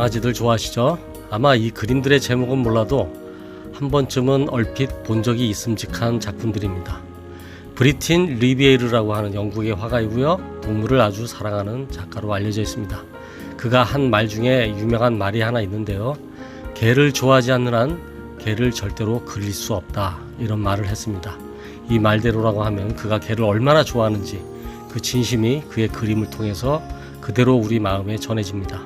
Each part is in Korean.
강아지들 좋아하시죠? 아마 이 그림들의 제목은 몰라도 한 번쯤은 얼핏 본 적이 있음직한 작품들입니다. 브리틴 리비에르라고 하는 영국의 화가이고요. 동물을 아주 사랑하는 작가로 알려져 있습니다. 그가 한 말 중에 유명한 말이 하나 있는데요. 개를 좋아하지 않는 한 개를 절대로 그릴 수 없다, 이런 말을 했습니다. 이 말대로라고 하면 그가 개를 얼마나 좋아하는지 그 진심이 그의 그림을 통해서 그대로 우리 마음에 전해집니다.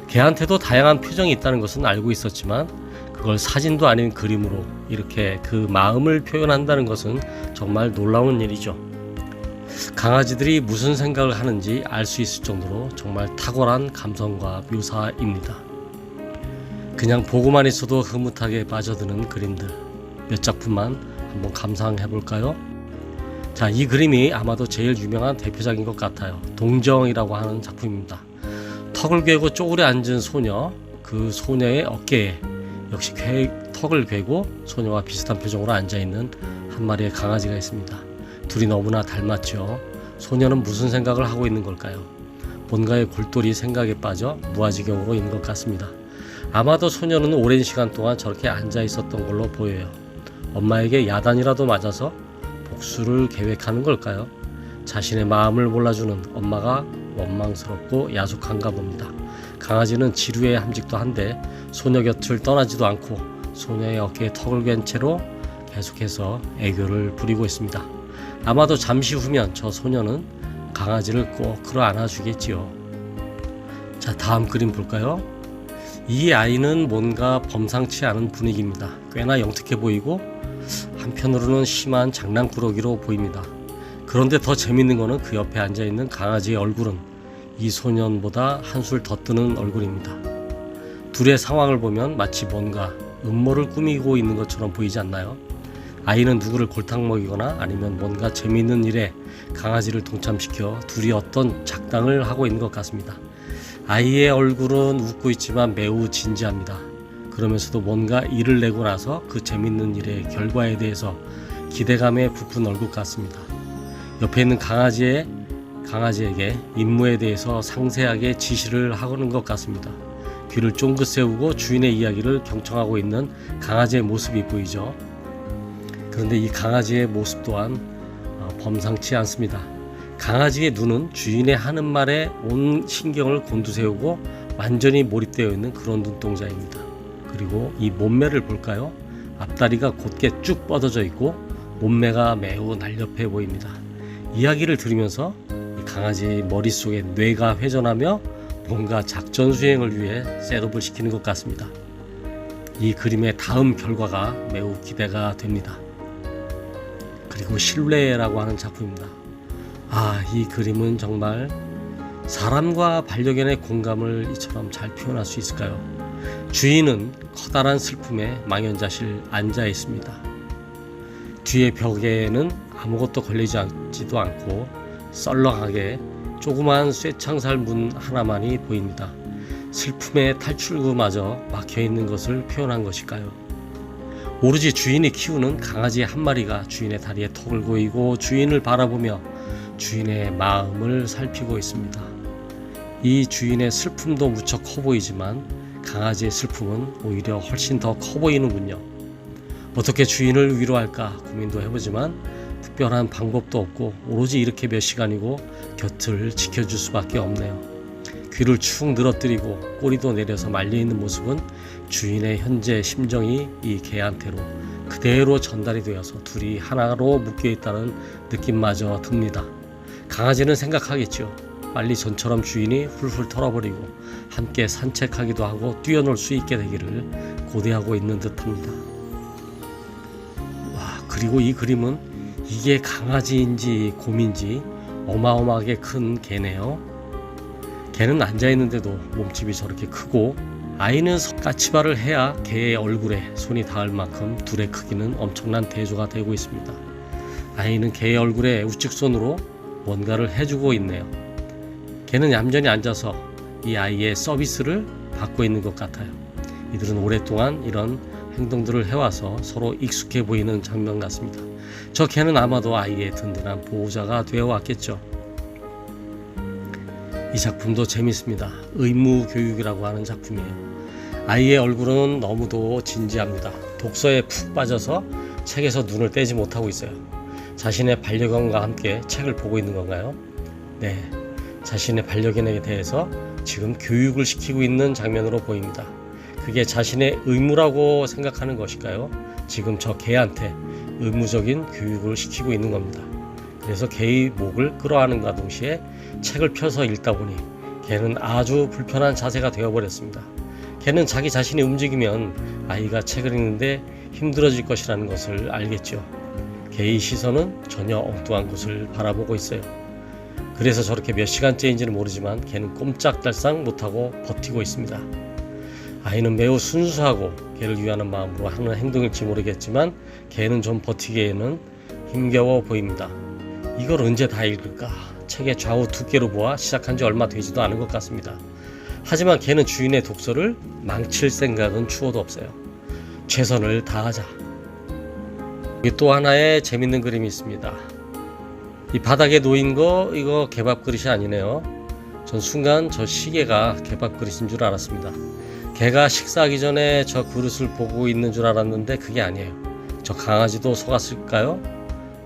개한테도 다양한 표정이 있다는 것은 알고 있었지만 그걸 사진도 아닌 그림으로 이렇게 그 마음을 표현한다는 것은 정말 놀라운 일이죠. 강아지들이 무슨 생각을 하는지 알 수 있을 정도로 정말 탁월한 감성과 묘사입니다. 그냥 보고만 있어도 흐뭇하게 빠져드는 그림들, 몇 작품만 한번 감상해 볼까요? 자, 이 그림이 아마도 제일 유명한 대표작인 것 같아요. 동정이라고 하는 작품입니다. 턱을 괴고 쪼그려 앉은 소녀, 그 소녀의 어깨에 역시 턱을 괴고 소녀와 비슷한 표정으로 앉아있는 한 마리의 강아지가 있습니다. 둘이 너무나 닮았죠. 소녀는 무슨 생각을 하고 있는 걸까요? 뭔가의 골똘히 생각에 빠져 무아지경으로 있는 것 같습니다. 아마도 소녀는 오랜 시간 동안 저렇게 앉아 있었던 걸로 보여요. 엄마에게 야단이라도 맞아서 복수를 계획하는 걸까요? 자신의 마음을 몰라주는 엄마가 원망스럽고 야속한가 봅니다. 강아지는 지루해 함직도 한데 소녀 곁을 떠나지도 않고 소녀의 어깨에 턱을 괸 채로 계속해서 애교를 부리고 있습니다. 아마도 잠시 후면 저 소녀는 강아지를 꼭 끌어안아 주겠지요. 자, 다음 그림 볼까요? 이 아이는 뭔가 범상치 않은 분위기입니다. 꽤나 영특해 보이고 한편으로는 심한 장난꾸러기로 보입니다. 그런데 더 재밌는 거는 그 옆에 앉아있는 강아지의 얼굴은 이 소년보다 한술 더 뜨는 얼굴입니다. 둘의 상황을 보면 마치 뭔가 음모를 꾸미고 있는 것처럼 보이지 않나요? 아이는 누구를 골탕 먹이거나 아니면 뭔가 재미있는 일에 강아지를 동참시켜 둘이 어떤 작당을 하고 있는 것 같습니다. 아이의 얼굴은 웃고 있지만 매우 진지합니다. 그러면서도 뭔가 일을 내고 나서 그 재밌는 일의 결과에 대해서 기대감에 부푼 얼굴 같습니다. 옆에 있는 강아지에게 임무에 대해서 상세하게 지시를 하는 것 같습니다. 귀를 쫑긋 세우고 주인의 이야기를 경청하고 있는 강아지의 모습이 보이죠. 그런데 이 강아지의 모습 또한 범상치 않습니다. 강아지의 눈은 주인의 하는 말에 온 신경을 곤두세우고 완전히 몰입되어 있는 그런 눈동자입니다. 그리고 이 몸매를 볼까요? 앞다리가 곧게 쭉 뻗어져 있고 몸매가 매우 날렵해 보입니다. 이야기를 들으면서 이 강아지 머릿속에 뇌가 회전하며 뭔가 작전 수행을 위해 셋업을 시키는 것 같습니다. 이 그림의 다음 결과가 매우 기대가 됩니다. 그리고 신뢰라고 하는 작품입니다. 이 그림은 정말 사람과 반려견의 공감을 이처럼 잘 표현할 수 있을까요? 주인은 커다란 슬픔에 망연자실 앉아 있습니다. 뒤에 벽에는 아무것도 걸리지도 않고 썰렁하게 조그마한 쇠창살 문 하나만이 보입니다. 슬픔의 탈출구마저 막혀있는 것을 표현한 것일까요? 오로지 주인이 키우는 강아지 한 마리가 주인의 다리에 턱을 고이고 주인을 바라보며 주인의 마음을 살피고 있습니다. 이 주인의 슬픔도 무척 커 보이지만 강아지의 슬픔은 오히려 훨씬 더 커 보이는군요. 어떻게 주인을 위로할까 고민도 해보지만 특별한 방법도 없고 오로지 이렇게 몇 시간이고 곁을 지켜줄 수밖에 없네요. 귀를 축 늘어뜨리고 꼬리도 내려서 말려있는 모습은 주인의 현재 심정이 이 개한테로 그대로 전달이 되어서 둘이 하나로 묶여있다는 느낌마저 듭니다. 강아지는 생각하겠죠. 빨리 전처럼 주인이 훌훌 털어버리고 함께 산책하기도 하고 뛰어놀 수 있게 되기를 고대하고 있는 듯합니다. 그리고 이 그림은 이게 강아지인지 곰인지 어마어마하게 큰 개네요. 개는 앉아있는데도 몸집이 저렇게 크고 아이는 까치발을 해야 개의 얼굴에 손이 닿을 만큼 둘의 크기는 엄청난 대조가 되고 있습니다. 아이는 개의 얼굴에 우측손으로 뭔가를 해주고 있네요. 개는 얌전히 앉아서 이 아이의 서비스를 받고 있는 것 같아요. 이들은 오랫동안 이런 행동들을 해와서 서로 익숙해 보이는 장면 같습니다. 저 개는 아마도 아이의 든든한 보호자가 되어 왔겠죠. 이 작품도 재밌습니다. 의무교육이라고 하는 작품이에요. 아이의 얼굴은 너무도 진지합니다. 독서에 푹 빠져서 책에서 눈을 떼지 못하고 있어요. 자신의 반려견과 함께 책을 보고 있는 건가요? 네, 자신의 반려견에 대해서 지금 교육을 시키고 있는 장면으로 보입니다. 그게 자신의 의무라고 생각하는 것일까요? 지금 저 개한테 의무적인 교육을 시키고 있는 겁니다. 그래서 개의 목을 끌어안는과 동시에 책을 펴서 읽다 보니 개는 아주 불편한 자세가 되어버렸습니다. 개는 자기 자신이 움직이면 아이가 책을 읽는데 힘들어질 것이라는 것을 알겠죠. 개의 시선은 전혀 엉뚱한 곳을 바라보고 있어요. 그래서 저렇게 몇 시간째인지는 모르지만 개는 꼼짝달싹 못하고 버티고 있습니다. 아이는 매우 순수하고 개를 위하는 마음으로 하는 행동일지 모르겠지만 개는 좀 버티기에는 힘겨워 보입니다. 이걸 언제 다 읽을까? 책의 좌우 두께로 보아 시작한 지 얼마 되지도 않은 것 같습니다. 하지만 개는 주인의 독서를 망칠 생각은 추호도 없어요. 최선을 다하자. 여기 또 하나의 재밌는 그림이 있습니다. 이 바닥에 놓인 거 이거 개밥 그릇이 아니네요. 전 순간 저 시계가 개밥 그릇인 줄 알았습니다. 개가 식사하기 전에 저 그릇을 보고 있는 줄 알았는데 그게 아니에요. 저 강아지도 속았을까요?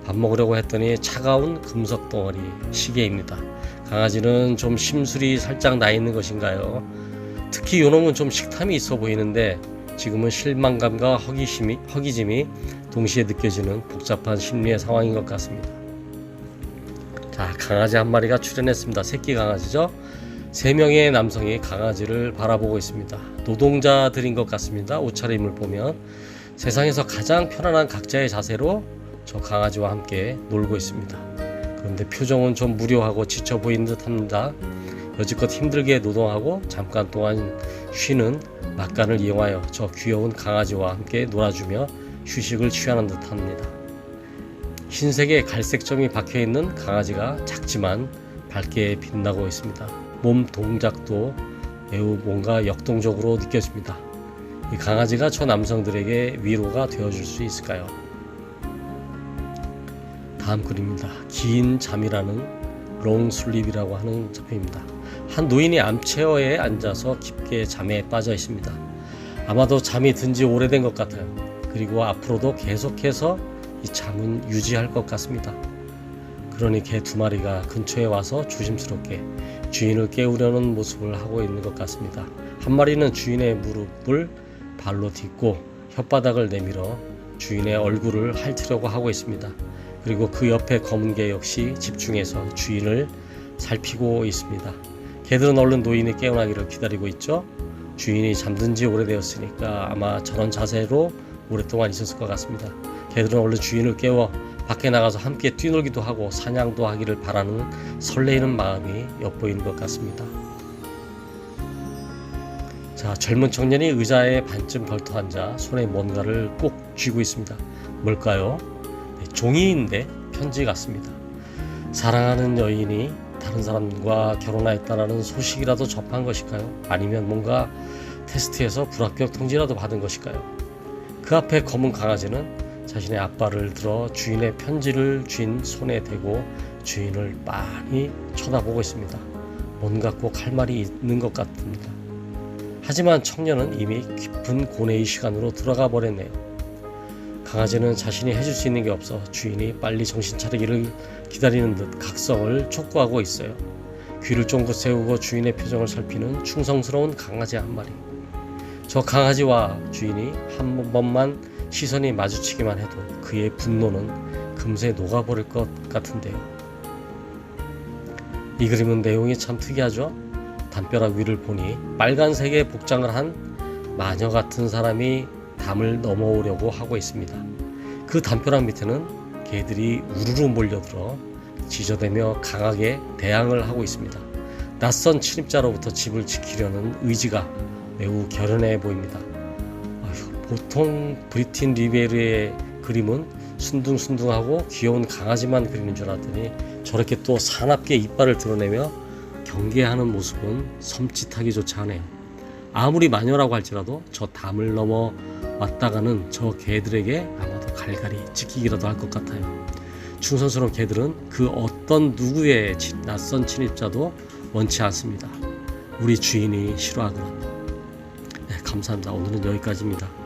밥 먹으려고 했더니 차가운 금속 덩어리 시계입니다. 강아지는 좀 심술이 살짝 나 있는 것인가요? 특히 요놈은 좀 식탐이 있어 보이는데 지금은 실망감과 허기짐이 동시에 느껴지는 복잡한 심리의 상황인 것 같습니다. 자, 강아지 한 마리가 출연했습니다. 새끼 강아지죠. 3명의 남성이 강아지를 바라보고 있습니다. 노동자들인 것 같습니다. 옷차림을 보면 세상에서 가장 편안한 각자의 자세로 저 강아지와 함께 놀고 있습니다. 그런데 표정은 좀 무료하고 지쳐 보이는 듯 합니다. 여지껏 힘들게 노동하고 잠깐 동안 쉬는 낮간을 이용하여 저 귀여운 강아지와 함께 놀아주며 휴식을 취하는 듯 합니다. 흰색의 갈색점이 박혀있는 강아지가 작지만 밝게 빛나고 있습니다. 몸 동작도 매우 뭔가 역동적으로 느껴집니다. 이 강아지가 저 남성들에게 위로가 되어줄 수 있을까요? 다음 그림입니다. 긴 잠이라는 롱슬립이라고 하는 작품입니다. 한 노인이 암체어에 앉아서 깊게 잠에 빠져 있습니다. 아마도 잠이 든 지 오래된 것 같아요. 그리고 앞으로도 계속해서 이 잠은 유지할 것 같습니다. 그러니 개 2마리가 근처에 와서 조심스럽게 주인을 깨우려는 모습을 하고 있는 것 같습니다. 한 마리는 주인의 무릎을 발로 딛고 혓바닥을 내밀어 주인의 얼굴을 핥으려고 하고 있습니다. 그리고 그 옆에 검은 개 역시 집중해서 주인을 살피고 있습니다. 개들은 얼른 노인이 깨어나기를 기다리고 있죠. 주인이 잠든 지 오래되었으니까 아마 저런 자세로 오랫동안 있었을 것 같습니다. 개들은 얼른 주인을 깨워 밖에 나가서 함께 뛰놀기도 하고 사냥도 하기를 바라는 설레이는 마음이 엿보이는 것 같습니다. 자, 젊은 청년이 의자에 반쯤 걸터 앉아 손에 뭔가를 꼭 쥐고 있습니다. 뭘까요? 네, 종이인데 편지 같습니다. 사랑하는 여인이 다른 사람과 결혼하였다는 소식이라도 접한 것일까요? 아니면 뭔가 테스트에서 불합격 통지라도 받은 것일까요? 그 앞에 검은 강아지는 자신의 앞발을 들어 주인의 편지를 쥔 손에 대고 주인을 빤히 쳐다보고 있습니다. 뭔가 꼭 할 말이 있는 것 같습니다. 하지만 청년은 이미 깊은 고뇌의 시간으로 들어가 버렸네요. 강아지는 자신이 해줄 수 있는 게 없어 주인이 빨리 정신 차리기를 기다리는 듯 각성을 촉구하고 있어요. 귀를 쫑긋 세우고 주인의 표정을 살피는 충성스러운 강아지 한 마리. 저 강아지와 주인이 한 번만 시선이 마주치기만 해도 그의 분노는 금세 녹아버릴 것 같은데요. 이 그림은 내용이 참 특이하죠? 담벼락 위를 보니 빨간색의 복장을 한 마녀 같은 사람이 담을 넘어오려고 하고 있습니다. 그 담벼락 밑에는 개들이 우르르 몰려들어 지저대며 강하게 대항을 하고 있습니다. 낯선 침입자로부터 집을 지키려는 의지가 매우 결연해 보입니다. 보통 브리틴 리베르의 그림은 순둥순둥하고 귀여운 강아지만 그리는 줄 알았더니 저렇게 또 사납게 이빨을 드러내며 경계하는 모습은 섬찟하기조차 하네요. 아무리 마녀라고 할지라도 저 담을 넘어 왔다가는 저 개들에게 아마도 갈갈이 찢기기라도 할 것 같아요. 충성스러운 개들은 그 어떤 누구의 낯선 침입자도 원치 않습니다. 우리 주인이 싫어하거든요. 네, 감사합니다. 오늘은 여기까지입니다.